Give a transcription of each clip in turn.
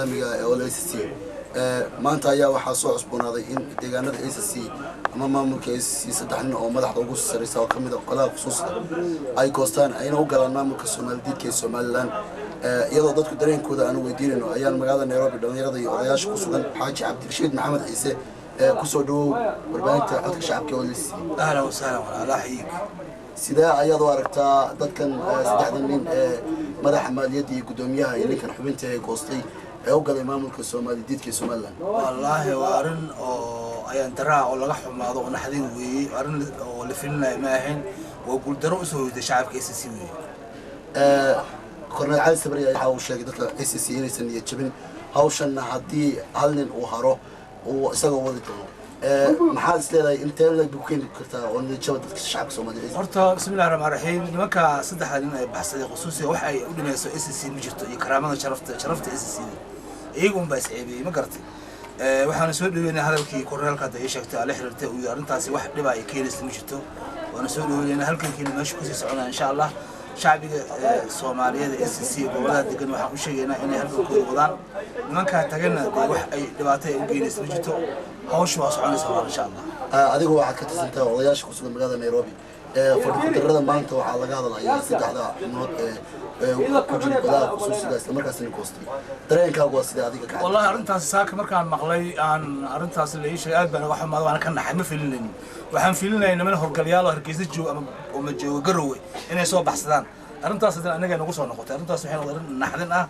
caalamiga ah oo ACC maanta ayaa waxaa soo cusboonaaday in deegaanada ACC ama maamulka ACC saddex nin oo madaxda ugu sareysa oo kamid ah qolada khusuuska ay goostaan ayna u galaan maamulka Soomaaliyeed ee Somaliland iyadoo dadku dareenkooda aan weydiinayno ayaan magaalada Nairobi dhalinyarada iyo odayaasha ku sugan Xaaji Cabdirashiid Maxamed Ciise kusoo dhawow warbaahinta codka shacabka oo ACC ahlan wa sahlan wala xiyik sidaa ayaad u aragtaa dadkan saddexdan nin madaxa maaliyadda iyo gudoomiyaha iyo ninkan xubinta ay goostay ee u galay maamulka Soomaaliyeed ee Somaliland wallahi waa arin oo ayaan daraa oo laga xumaado oo naxdin weeyay arin oo la filinay ma ahayn oo guul daro u soo hoyday shacabka ACC weeyay korneel cali sabri ayaa uu sheegay dadka ACC inaysan niyad jabin hawshan haddii hal nin uu haro oo isaga wadi doono maxaad isleedahay intee la buuqin kartaa oo niyad jab dadka shacabka Soomaaliyeed horta bismillaahir rahmaanir rahiim nimanka saddexda nin ay baxsaday khusuusi wax ay u dhimayso ACC ma jirto iyo karaamada sharafta ACC iyagu baa isceebiyay ma gartay waxaan soo dhaweynay hadalkii korneelka ay sheegtay ala xiriirtay oo arintaasi wax dhib ay keenayso ma jirto waana soo dhaweynay halkankiina meesha ku sii soconaa insha Allah shacbiga Soomaaliyeed ACC gobolada degan waxaan u sheegaynaa inay halkooda wadaan nimanka tagana wax ay dhibaato u geynayso ma jirto hawshu waa soconaysaa insha Allah adigu waxaad ka tirsantaa odayaasha ku sugan magaalada Nairobi fadhiga maanta waxaa laga hadlayaa saddexda xubnood ku jira golaha khusuusiga isla markaasina goostay dareenkaagu waa sidee adiga ka wallahi arintaas saaka markaan maqlay aan arintaas la sheegay aad baan wax maad waan ka naxay ma filinaynin waxaan filinayay niman horgalyaal oo Hargeysa joog ama ma joogo Garowe inay soo baxsadaan arintaas hadda anaga nagu soo noqotay arintaas waxay noqdeen naxdin ah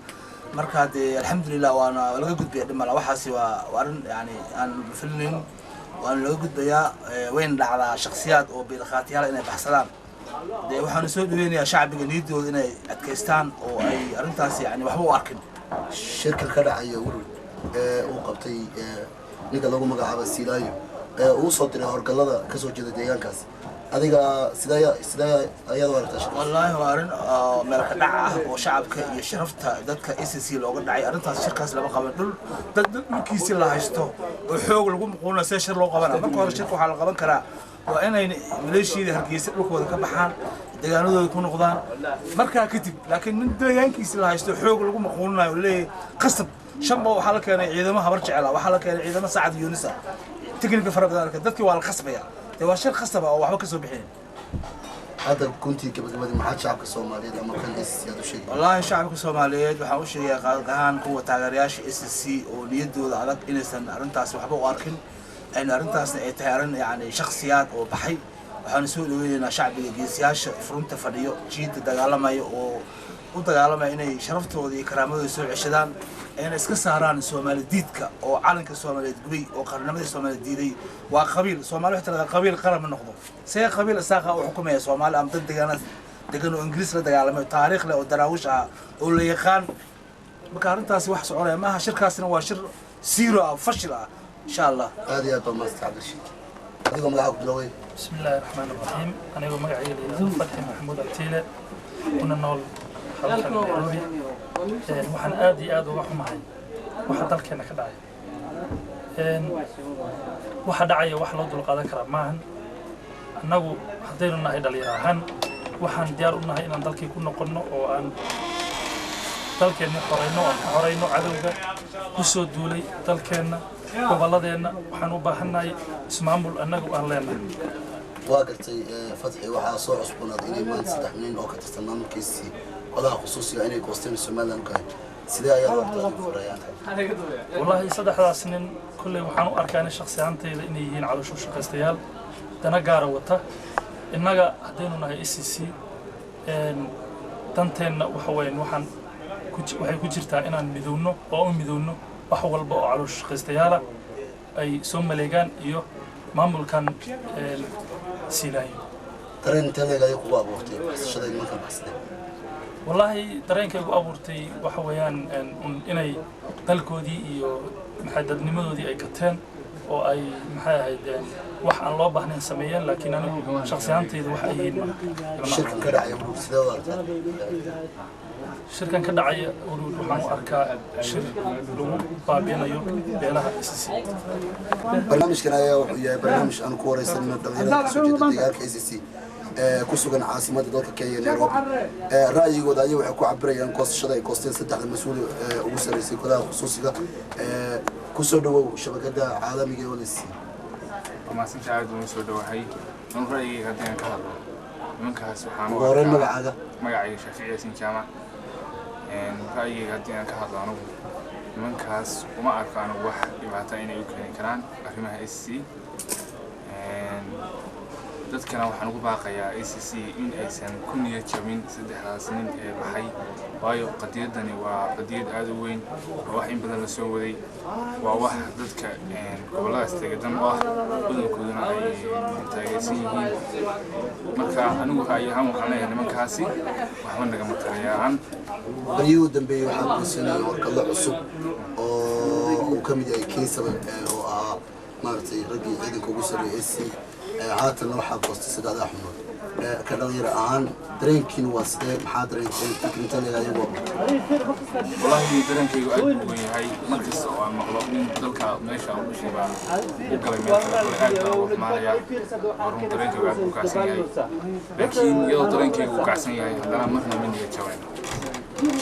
marka alxamdulillah waana laga gudbiyay dhimala waxaasi waa arin yani aan filinayn waan laga gudbayaa weyn dhacdaa shakhsiyaad oo biilqaatiyaal inay baxsadaan waxaan soo dhaweynayaa shacbiga niyadooda inay adkaystaan oo ay arintaas yani waxba u arkin shirka ka dhacaya urur uu qabtay ninka lagu magacaabo Silaayo uu soo diray horgalada ka soo jeeda deegaankaas adiga sidee ayaad u aragtaa wallahi waa arin meel ka dhac ah oo shacabka iyo sharafta dadka ACC looga dhacay arintaas shirkaas lama qaban dhulkiisa la haysto oo xoog lagu muquulna si shir loo qabana marka hore shirka waxa la qaban karaa waa inay maleeshiyada Hargeysa dhulkooda ka baxaan deegaanadooda ku noqdaan marka kadib laakiin min deegaankiisa la haysto xoog lagu muquulnayo leey qasab shanba waxa la keenay ciidamada habar jecel waxa la keenay ciidamada Saacad Yuunus tikniga farabadan dadkii waa la qasbaya waa shir khasab oo waxba ka soo bixin هذا كنتي كبدي محل شعب الصومالي لما كان ACC هذا الشيء والله الشعب الصومالي waxaa u sheegay qaadqahan kuwa taageerayaasha ACC oo niyadooda adag inaysan arintaas waxba u arkin ay arintaas ay tahay yani shakhsiyaad oo baxay waxaan soo dhaweynaynaa shacbiga geesiyaasha furunta fadhiyo jiida dagaalamayo oo u dagaalamay inay sharaftooda iyo karaamadooda soo ceshadaan ayna iska saaraan Soomaaliyeedka oo calanka Soomaaliyeed gubay oo qarnimada Soomaaliyeed diiday waa qabiil Soomaali wax tirada qabiil qaran ma noqdo see qabiil asaaqa oo xukuumaya Soomaali am dad degan oo Ingiriis la dagaalamay taariikh leh oo daraawish ah oo la yaqaan marka arintaasi wax soconaya maaha shirkaasina waa shir zero ah fashil ah insha Allah aad iyo aad baa maastacad shii adiga magaca ku biloway bismillaahir rahmaanir rahiim aniga magacayga Fatxi Maxamuud Abtiile kuna nool halkan Nairobi waxaan aad iyo aad uga xumahay waxa dalkeena ka dhacay waxa dhacaya wax loo dul qaadan kara maahan annagu hadaynu nahay dhalinyaro ahaan waxaan diyaar u nahay inaan dalkii ku noqonno oo aan dalkeena xoreyno cadowga ku soo duulay dalkeena gobolladeena waxaan u baahanahay ismaamul annagu aan leenahay waa gartay Fatxi waxaa soo cusboonaaday inay maanta saddex nin oo ka tirsan maamulkiisii qolaha khusuusiga inay goosteen Somaliland ka sidee ayaa loo furayaan wallahi saddexdaas nin kullee waxaan u arkaa in shakhsiyaantayda inay yihiin caloosho shaqaystayaal dana gaar wata innaga hadaynu nahay ACC danteena waxa weyn waxaan waxay ku jirtaa inaan midowno oo u midowno wax walba oo caloosho shaqaystayaal ay soo maleegaan iyo maamulkan Silaayo dareen teleega ay ku abuurtay shaqada markan baxsay والله dareenkay ugu abuurtay waxa weeyaan inay dalkoodii iyo maxadadnimadoodii ay gateen oo ay maxay ahayd wax aan loo baahnayn sameeyeen laakiin anigu shakhsiyaantayda wax ay yihiin shirkan ka dhacay sidoo shirkan ka dhacay waxaan u arkaa shir lagu baabinayo beelaha ACC barnaamijkan ayaa wuxuu yahay barnaamij aan ku wareysanno dhalinyarada soo jeeda deegaanka ACC كسوغن عاصمة دولك كي نيروبي رأيي قد أيه وحكو عبري أن قوس شداي قوستين سدح المسؤول وسر رئيسي كلها خصوصي كسودو شبكة عالمية ولسي وما سنشاهد ونسودو هاي من رأيي هدين كهذا من كهاس وحنا ورين مقعدة مقعي شافعي سنجامع رأيي هدين كهذا أنا من كهاس وما أعرف أنا واحد يبعتين يمكن كلام أفهمها إسي dadkana waxaan ugu baaqayaa ACC in aysan ku niyad jabin saddexdaas nin ee baxay waayo qadiyadani waa qadiyad aad u weyn oo wax in badan la soo waday waa wax dadka goboladaas deegadan oo ah badankooduna ay taageersan yihiin marka anigu ra'ayahan waxaan leeyahay nimankaasi waxba nagama tarayaan bariyuu dambeeyay waxaa ku sanay warqado cusub oo uu ka mid yahay kiisaba oo ah maartay ragii ciidanka ugu sareeyay ACC عاتنا waxaa goostay saddex xubnood ka dhalinyaro ahaan dareenkiina waa sidee maxaa dareenkeen fikrinta leeyahay wallahi dareenkaygu aad u yahay markasta oo aan maqlo in dalka meesha uu shibaa u galay meel aad u xumaanaya warun dareenkaygu aad u kacsan yahay laakiin iyadoo dareenkaygu u kacsan yahay haddana marna ma niyad jabin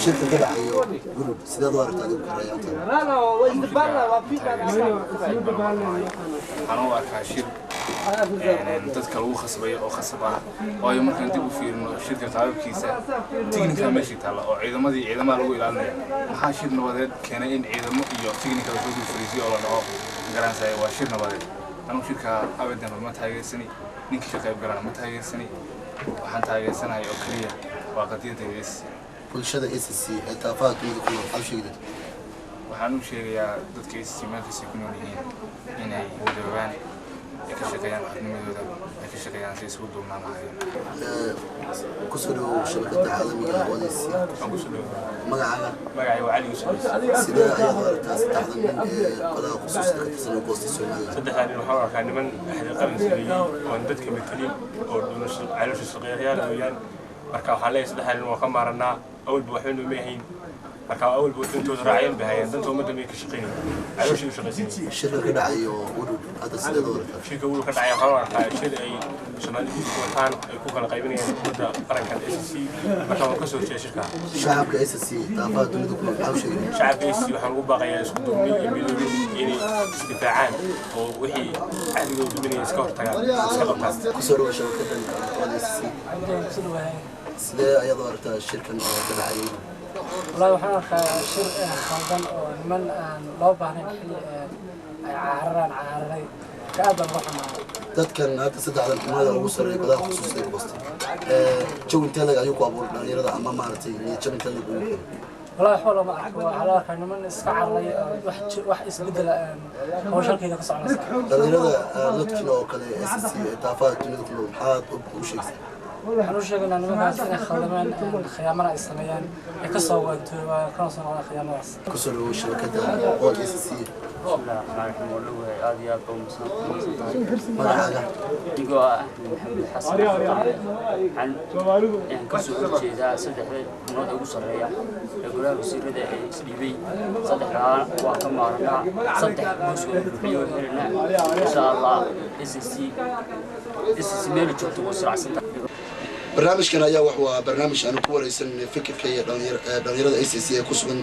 shirka ka dhacayo gurub sideed u aragtaa adigu karayaanta waxaan u arkaa shir dadka lagu khasbay oo khasab ah waayo markaan dib u fiirino shirka qaabkiisa technical meeshii taala oo ciidamada lagu ilaalinayo maxaa shir nabadeed keenay in ciidamo iyo technical lagu fariisiyo oo la dhaho garansay waa shir nabadeed anu shirka abadan ma taageersani ninka shaqo garan ma taageersani waxaan taageersanahay oo kaliya waa qadiyada bulshada ACC ee taafaadkooda ku xalshigeeda waxaan u sheegayaa dadka ACC meelkasta ku nool yihiin inay midoobaan ka shaqeeyaan xubnimada ay ka shaqeeyaan si isku duubnaan lahayn kusoo shabakada caalamiga ah wadaysi magacaaga waa cali yusuf sidee ayaad aragtaa saddexdan nin ee qolada khusuuska ka tirsan oo goostay Soomaaliya saddexdan waxaa arkaa niman qaban sameeyay oo dadka metelin oo caloosha shaqeeyaan weeyaan marka waxaan leeyahay saddexdan waa ka maaranaa awalba waxba noo meehayn marka awalba dantooda raacayeen bahayeen dantooda ummadda may ka shaqeynayeen calooshii u shaqeysiinayeen shirka ka dhacayo udud hadda sideed u aragtaa shirka uu ka dhacay waxaa arkaa shir ay Soomaalidu ku wataan ay ku kala qaybinayaan ummadda qaranka ACC marka waa ka soo jeeday shirka shacabka ACC taafaad dunida ku nool xalshigeeda shacabka ACC waxaan ugu baaqayaa isku duubni iyo midoobin inay isdifaacaan oo wixii ahligooda duminaya iska hortagaan iska qabtaan kusoo shabakadan ACC sidee ayaad aragtaa shirkan oo ka dhacayo والله وحنا شر خالدان أو من لو بعدين عاررين كأبا رحمة dadkan hadda saddexdan xubnooda ugu sareeya qadaha khusuusta ee goostay joog intee lag ayuu ku abuuray dhalinyarada ama maaragtay niyad jab intee lag ugu keenay والله حول ما أحكي على كان من استعرض واحد يسبدل هو شركة كسر dhalinyarada dadkii oo kale ACC taafaad dunida ku nool maxaad u sheegtay waxaan u sheegnaa nimankaas inay khaldameen khiyaamada ay sameeyaan ay ka soo waantooba kana soo noqdaan khiyaamadaas kusoo dhawo shabakada oo ACC aad iyo aad baa magacaaga digoo ah maxamed xasan waxaan ka soo horjeedaa saddexda xubnood ugu sarreeya ee golaha wasiirada ee isdhiibay saddexdaan waa ka maaranaa saddex boosoo biyo helnaa insha allah ACC meel joogto oo siracsan barnaamijkan ayaa wuxuu ahaa barnaamij aan ku wareysan fikirka iyo dhalinyarada ACC ee ku sugan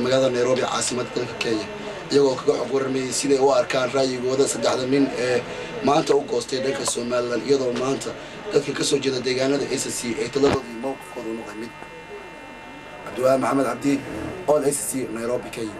magaalada Nairobi caasimadda dalka Kenya iyagoo kaga xog warramay siday u arkaan raayigooda saddexda nin ee maanta u goostay dhanka Soomaaliland iyadoo maanta dadka ka soo jeeda deegaanada ACC ay taladoodii mowqifkooda u noqday mid Abdullah Maxamed Abdi oo ACC Nairobi Kenya